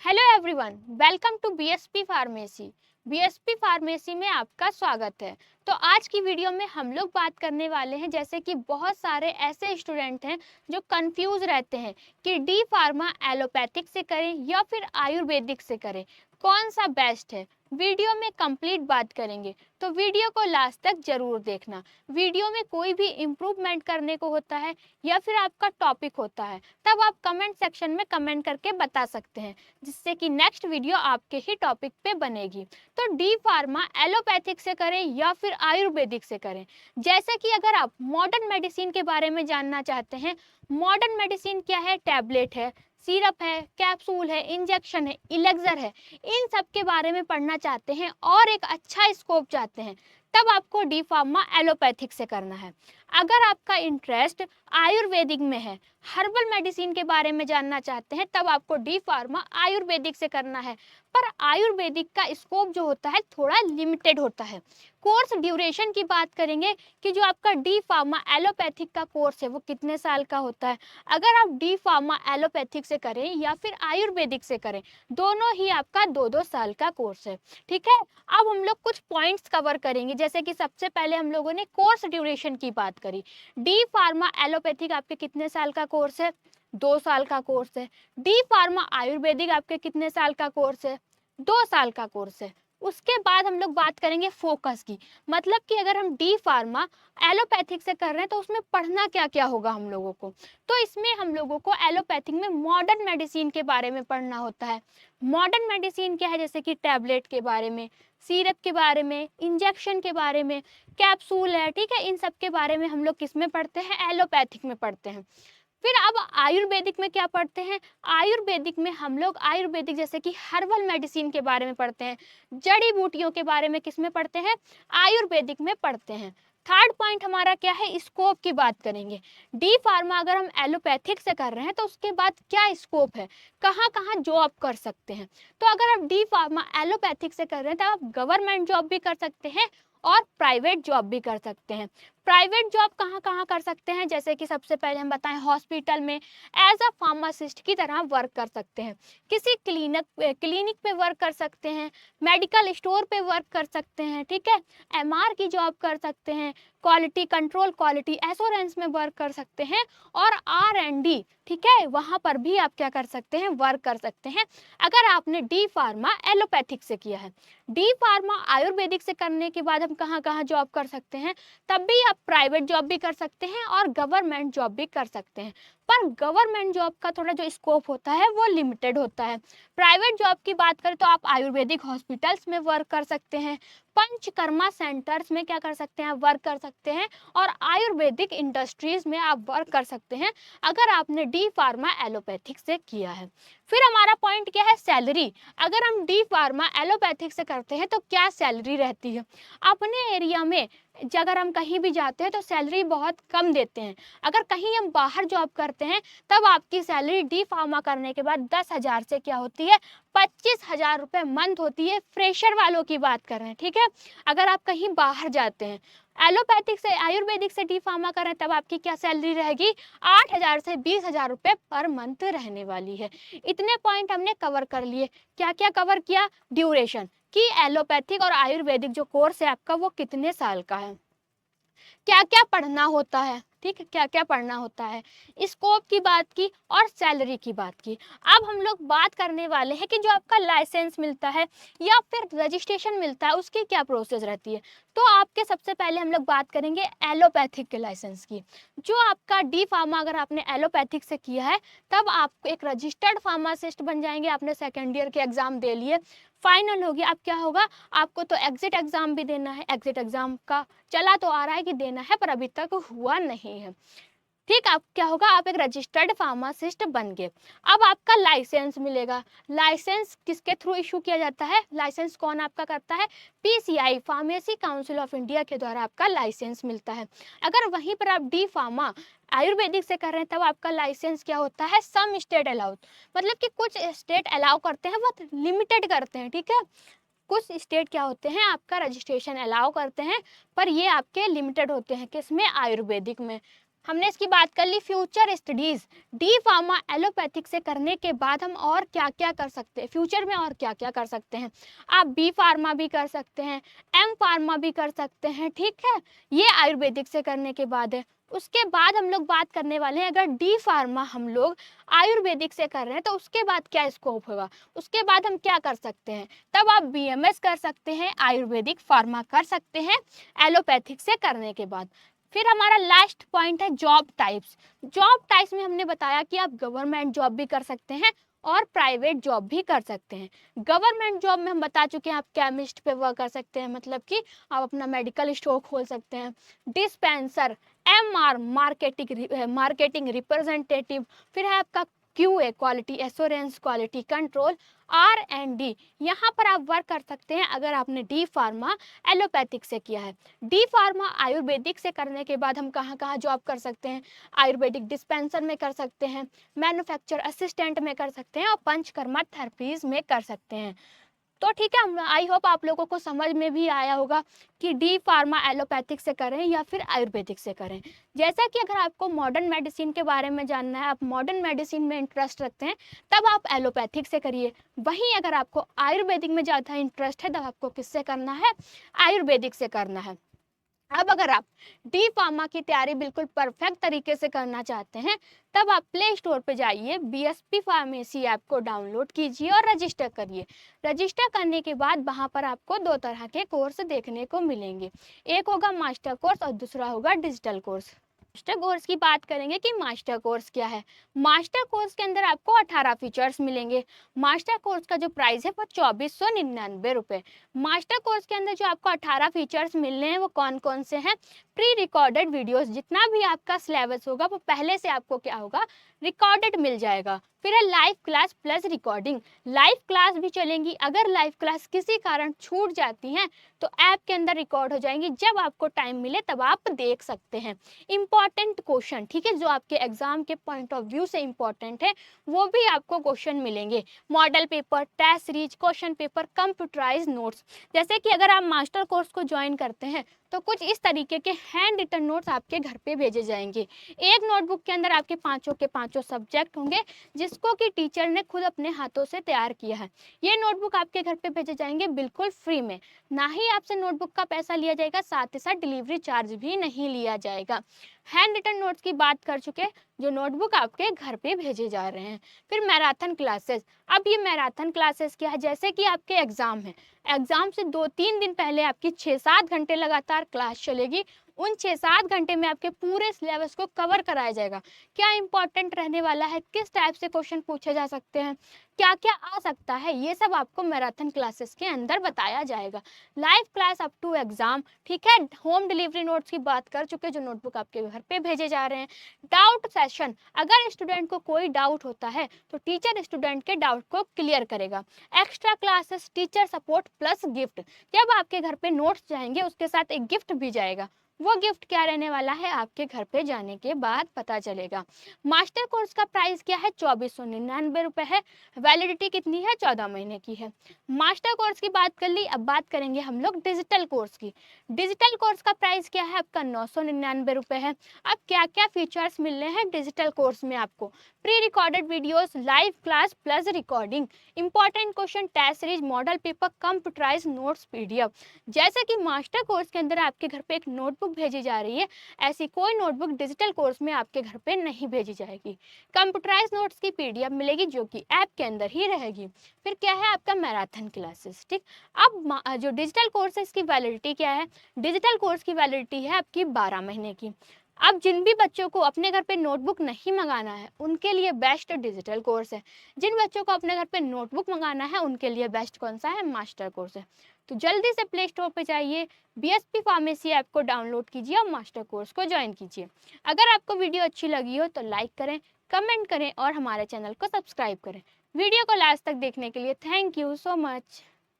Hello everyone, welcome to BSP pharmacy. BSP pharmacy में आपका स्वागत है। तो आज की वीडियो में हम लोग बात करने वाले हैं, जैसे कि बहुत सारे ऐसे स्टूडेंट हैं जो कंफ्यूज रहते हैं कि डी फार्मा एलोपैथिक से करें या फिर आयुर्वेदिक से करें, कौन सा बेस्ट है। वीडियो में कंप्लीट बात करेंगे, तो वीडियो को लास्ट तक जरूर देखना। वीडियो में कोई भी इम्प्रूवमेंट करने को होता है या फिर आपका टॉपिक होता है, तब आप कमेंट सेक्शन में कमेंट करके बता सकते हैं, जिससे कि नेक्स्ट वीडियो आपके ही टॉपिक पे बनेगी। तो डी फार्मा एलोपैथिक से करें या फिर आयुर्वेदिक से करें। जैसे कि अगर आप मॉडर्न मेडिसिन के बारे में जानना चाहते हैं, मॉडर्न मेडिसिन क्या है, टैबलेट है, सिरप है, कैप्सूल है, इंजेक्शन है, इलेक्सर है, इन सब के बारे में पढ़ना चाहते हैं और एक अच्छा स्कोप चाहते हैं, तब आपको डी फार्मा एलोपैथिक से करना है। अगर आपका इंटरेस्ट आयुर्वेदिक में है, हर्बल मेडिसिन के बारे में जानना चाहते हैं, तब आपको डी फार्मा आयुर्वेदिक से करना है। पर आयुर्वेदिक का स्कोप जो होता है थोड़ा लिमिटेड होता है। कोर्स ड्यूरेशन की बात करेंगे कि जो आपका डी फार्मा एलोपैथिक का कोर्स है वो कितने साल का होता है। अगर आप डी फार्मा एलोपैथिक से करें या फिर आयुर्वेदिक से करें, दोनों ही आपका 2-2 साल का कोर्स है। ठीक है, अब हम लोग कुछ पॉइंट्स कवर करेंगे। जैसे कि सबसे पहले हम लोगों ने कोर्स ड्यूरेशन की बात करी। डी फार्मा एलोपैथिक आपके कितने साल का कोर्स है? 2 साल का कोर्स है। डी फार्मा आयुर्वेदिक आपके कितने साल का कोर्स है? 2 साल का कोर्स है। उसके बाद हम लोग बात करेंगे फोकस की, मतलब कि अगर हम डी फार्मा एलोपैथिक से कर रहे हैं तो उसमें पढ़ना क्या क्या होगा हम लोगों को। तो इसमें हम लोगों को एलोपैथिक में मॉडर्न मेडिसिन के बारे में पढ़ना होता है। मॉडर्न मेडिसिन क्या है? जैसे कि टैबलेट के बारे में, सिरप के बारे में, इंजेक्शन के बारे में, कैप्सूल है, ठीक है, इन सब के बारे में हम लोग किस में पढ़ते हैं? एलोपैथिक में पढ़ते हैं। फिर अब आयुर्वेदिक में क्या पढ़ते हैं? आयुर्वेदिक में हम लोग आयुर्वेदिक जैसे कि हर्बल मेडिसिन के बारे में पढ़ते हैं, जड़ी बूटियों के बारे में किस में पढ़ते हैं? आयुर्वेदिक में पढ़ते हैं। थर्ड पॉइंट हमारा क्या है? स्कोप की बात करेंगे। डी फार्मा अगर हम एलोपैथिक से कर रहे हैं तो उसके बाद क्या स्कोप है, कहाँ कहाँ जॉब कर सकते हैं। तो अगर आप डी फार्मा एलोपैथिक से कर रहे हैं तो आप गवर्नमेंट जॉब भी कर सकते हैं और प्राइवेट जॉब भी कर सकते हैं। प्राइवेट जॉब कहाँ कहाँ कर सकते हैं? जैसे कि सबसे पहले हम बताएं, हॉस्पिटल में एज अ फार्मासिस्ट की तरह वर्क कर सकते हैं, किसी क्लिनिक पे वर्क कर सकते हैं, मेडिकल स्टोर पे वर्क कर सकते हैं, ठीक है, एमआर की जॉब कर सकते हैं, क्वालिटी कंट्रोल, क्वालिटी एश्योरेंस में वर्क कर सकते हैं, और R&D, ठीक है, वहाँ पर भी आप क्या कर सकते हैं? वर्क कर सकते हैं, अगर आपने डी फार्मा एलोपैथिक से किया है। डी फार्मा आयुर्वेदिक से करने के बाद हम कहाँ कहाँ जॉब कर सकते हैं? तब भी आप प्राइवेट जॉब भी कर सकते हैं और गवर्नमेंट जॉब भी कर सकते हैं। पर गवर्नमेंट जॉब का थोड़ा जो स्कोप होता है वो लिमिटेड होता है। प्राइवेट जॉब की बात करें तो आप आयुर्वेदिक हॉस्पिटल्स में वर्क कर सकते हैं, पंचकर्मा सेंटर्स में क्या कर सकते हैं? वर्क कर सकते हैं, और आयुर्वेदिक इंडस्ट्रीज में आप वर्क कर सकते हैं, अगर आपने डी फार्मा एलोपैथिक से किया है। फिर हमारा पॉइंट क्या है? सैलरी। अगर हम डी फार्मा एलोपैथिक से करते हैं तो क्या सैलरी रहती है? अपने एरिया में अगर हम कहीं भी जाते हैं तो सैलरी बहुत कम देते हैं। अगर कहीं हम बाहर जॉब करते हैं तब आपकी सैलरी डी फार्मा करने के बाद 10,000 से क्या होती है? 25,000 रुपये मंथ होती है। फ्रेशर वालों की बात कर रहे हैं, ठीक है। अगर आप कहीं बाहर जाते हैं, एलोपैथिक से आयुर्वेदिक से डी फार्मा कर रहे हैं, तब आपकी क्या सैलरी रहेगी? 8,000 से 20,000 रुपये पर मंथ रहने वाली है। इतने पॉइंट हमने कवर कर लिए। क्या क्या कवर किया? ड्यूरेशन कि एलोपैथिक और आयुर्वेदिक जो कोर्स है आपका वो कितने साल का है, क्या क्या पढ़ना होता है, ठीक है, क्या क्या पढ़ना होता है, स्कोप की बात की और सैलरी की बात की। अब हम लोग बात करने वाले हैं कि जो आपका लाइसेंस मिलता है या फिर रजिस्ट्रेशन मिलता है उसकी क्या प्रोसेस रहती है। तो आपके सबसे पहले हम लोग बात करेंगे एलोपैथिक के लाइसेंस की। जो आपका डी फार्मा अगर आपने एलोपैथिक से किया है तब आप एक रजिस्टर्ड फार्मासिस्ट बन जाएंगे। आपने सेकेंड ईयर के एग्जाम दे लिए, फाइनल हो गया। अब क्या होगा? आपको तो एग्जिट एग्जाम भी देना है। एग्जिट एग्जाम का चला तो आ रहा है कि देना है, पर अभी तक हुआ नहीं है, ठीक। अब क्या होगा? आप एक रजिस्टर्ड फार्मासिस्ट बन गए। अब आपका लाइसेंस मिलेगा। लाइसेंस किसके थ्रू इशू किया जाता है? लाइसेंस कौन आपका करता है? PCI, pharmacy council of India के द्वारा आपका लाइसेंस मिलता है। अगर वहीं पर आप डी फार्मा आयुर्वेदिक से कर रहे हैं तब आपका लाइसेंस क्या होता है? सम स्टेट अलाउड, मतलब कि कुछ स्टेट अलाउ करते हैं, वो लिमिटेड करते हैं, ठीक है। कुछ स्टेट क्या होते हैं? आपका रजिस्ट्रेशन अलाउ करते हैं, पर ये आपके लिमिटेड होते हैं। किसमें? आयुर्वेदिक में। हमने इसकी बात कर ली। Future studies D pharma allopathic से करने के बाद हम और क्या क्या कर सकते हैं, फ्यूचर में और क्या क्या कर सकते हैं। आप बी फार्मा भी कर सकते हैं, एम फार्मा भी कर सकते हैं, ठीक है, ये आयुर्वेदिक से करने के बाद है। उसके बाद हम लोग बात करने वाले हैं, अगर डी फार्मा हम लोग आयुर्वेदिक से कर रहे हैं तो उसके बाद क्या स्कोप होगा, उसके बाद हम क्या कर सकते हैं। तब आप बीएमएस कर सकते हैं, आयुर्वेदिक फार्मा कर सकते हैं एलोपैथिक से करने के बाद। फिर हमारा लास्ट पॉइंट है जॉब टाइप्स। जॉब टाइप्स में हमने बताया कि आप गवर्नमेंट जॉब भी कर सकते हैं और प्राइवेट जॉब भी कर सकते हैं। गवर्नमेंट जॉब में हम बता चुके हैं, आप केमिस्ट पे वर्क कर सकते हैं, मतलब कि आप अपना मेडिकल स्टोर खोल सकते हैं। डिस्पेंसर, एमआर मार्केटिंग रिप्रेजेंटेटिव, फिर है आपका QA quality assurance quality control, R&D, यहाँ पर आप वर्क कर सकते हैं अगर आपने डी फार्मा एलोपैथिक से किया है। डी फार्मा आयुर्वेदिक से करने के बाद हम कहाँ कहाँ जॉब कर सकते हैं, आयुर्वेदिक डिस्पेंसर में कर सकते हैं, मैन्युफैक्चर असिस्टेंट में कर सकते हैं और पंचकर्मा थेरेपीज में कर सकते हैं। तो ठीक है, आई होप आप लोगों को समझ में भी आया होगा कि डी फार्मा एलोपैथिक से करें या फिर आयुर्वेदिक से करें। जैसा कि अगर आपको मॉडर्न मेडिसिन के बारे में जानना है, आप मॉडर्न मेडिसिन में इंटरेस्ट रखते हैं, तब आप एलोपैथिक से करिए। वहीं अगर आपको आयुर्वेदिक में ज़्यादा इंटरेस्ट है, तब आपको किससे करना है, आयुर्वेदिक से करना है। अब अगर आप डी फार्मा की तैयारी बिल्कुल परफेक्ट तरीके से करना चाहते हैं, तब आप प्ले स्टोर पे जाइए, बीएसपी फार्मेसी ऐप को डाउनलोड कीजिए और रजिस्टर करिए। रजिस्टर करने के बाद वहाँ पर आपको दो तरह के कोर्स देखने को मिलेंगे, एक होगा मास्टर कोर्स और दूसरा होगा डिजिटल कोर्स। मास्टर कोर्स की बात करेंगे कि मास्टर कोर्स क्या है। मास्टर कोर्स के अंदर आपको 18 फीचर्स मिलेंगे। मास्टर कोर्स का जो प्राइस है वो 2499 रुपये। मास्टर कोर्स के अंदर जो आपको 18 फीचर्स मिलने हैं वो कौन कौन से हैं, प्री रिकॉर्डेड वीडियोस, जितना भी आपका सिलेबस होगा वो पहले से आपको क्या होगा, रिकॉर्डेड मिल जाएगा। फिर है live class plus recording, live class भी चलेंगी, अगर लाइव क्लास किसी कारण छूट जाती हैं तो ऐप के अंदर रिकॉर्ड हो जाएंगी, जब आपको टाइम मिले तब आप देख सकते हैं। इम्पॉर्टेंट क्वेश्चन, ठीक है, जो आपके एग्जाम के पॉइंट ऑफ व्यू से इम्पॉर्टेंट है वो भी आपको क्वेश्चन मिलेंगे। Model paper, test series, question paper, computerise notes. जैसे कि अगर आप मास्टर कोर्स को ज्वाइन करते हैं तो कुछ इस तरीके के हैंड रिटन नोट्स आपके घर पे भेजे जाएंगे। एक नोटबुक के अंदर आपके पांचों के पांचों सब्जेक्ट होंगे, जिसको कि टीचर ने खुद अपने हाथों से तैयार किया है। ये नोटबुक आपके घर पे भेजे जाएंगे बिल्कुल फ्री में, ना ही आपसे नोटबुक का पैसा लिया जाएगा, साथ ही साथ डिलीवरी चार्ज भी नहीं लिया जाएगा। हैंड रिटन नोट्स की बात कर चुके, जो नोटबुक आपके घर पे भेजे जा रहे हैं। फिर मैराथन क्लासेस, अब ये मैराथन क्लासेस क्या है, जैसे कि आपके एग्जाम है, एग्जाम से 2-3 दिन पहले आपकी 6-7 घंटे लगातार क्लास चलेगी। उन 6-7 घंटे में आपके पूरे सिलेबस को कवर कराया जाएगा। क्या इंपॉर्टेंट रहने वाला है, किस टाइप से क्वेश्चन पूछे जा सकते हैं, क्या क्या आ सकता है, ये सब आपको मैराथन क्लासेस के अंदर बताया जाएगा। Live class up to exam, ठीक है। होम डिलीवरी नोट्स की बात कर चुके, जो नोटबुक आपके घर पे भेजे जा रहे हैं। डाउट सेशन, अगर स्टूडेंट को कोई डाउट होता है तो टीचर स्टूडेंट के डाउट को क्लियर करेगा। Extra classes, teacher support plus gift, जब आपके घर पे नोट्स जाएंगे उसके साथ एक गिफ्ट भी जाएगा। वो गिफ्ट क्या रहने वाला है आपके घर पे जाने के बाद पता चलेगा। मास्टर कोर्स का प्राइस क्या है, 2499 रुपये है। वैलिडिटी कितनी है, 14 महीने की है। मास्टर कोर्स की बात कर ली, अब बात करेंगे हम लोग डिजिटल कोर्स की। डिजिटल कोर्स का प्राइस क्या है आपका, 999 रुपये है। अब क्या क्या फीचर्स मिल रहे हैं डिजिटल कोर्स में आपको, pre recorded videos, live class plus recording, important question, test series, model paper, computerise notes, PDF. जैसे कि मास्टर कोर्स के अंदर आपके घर पे एक नोटबुक भेजी जा रही है, ऐसी कोई नोटबुक डिजिटल कोर्स में आपके घर पे नहीं भेजी जाएगी। कंप्यूटराइज नोट्स की पीडीएफ मिलेगी जो कि ऐप के अंदर ही रहेगी। फिर क्या है आपका मैराथन क्लासेस, ठीक। अब जो डिजिटल कोर्स है इसकी वैलिडिटी क्या है, डिजिटल कोर्स की वैलिडिटी है आपकी 12 महीने की। अब जिन भी बच्चों को अपने घर पे नोटबुक नहीं मंगाना है उनके लिए बेस्ट डिजिटल कोर्स है। जिन बच्चों को अपने घर पे नोटबुक मंगाना है उनके लिए बेस्ट कौन सा है, मास्टर कोर्स है। तो जल्दी से प्ले स्टोर पे जाइए, बीएसपी फार्मेसी ऐप को डाउनलोड कीजिए और मास्टर कोर्स को ज्वाइन कीजिए। अगर आपको वीडियो अच्छी लगी हो तो लाइक करें, कमेंट करें और हमारे चैनल को सब्सक्राइब करें। वीडियो को लास्ट तक देखने के लिए थैंक यू सो मच।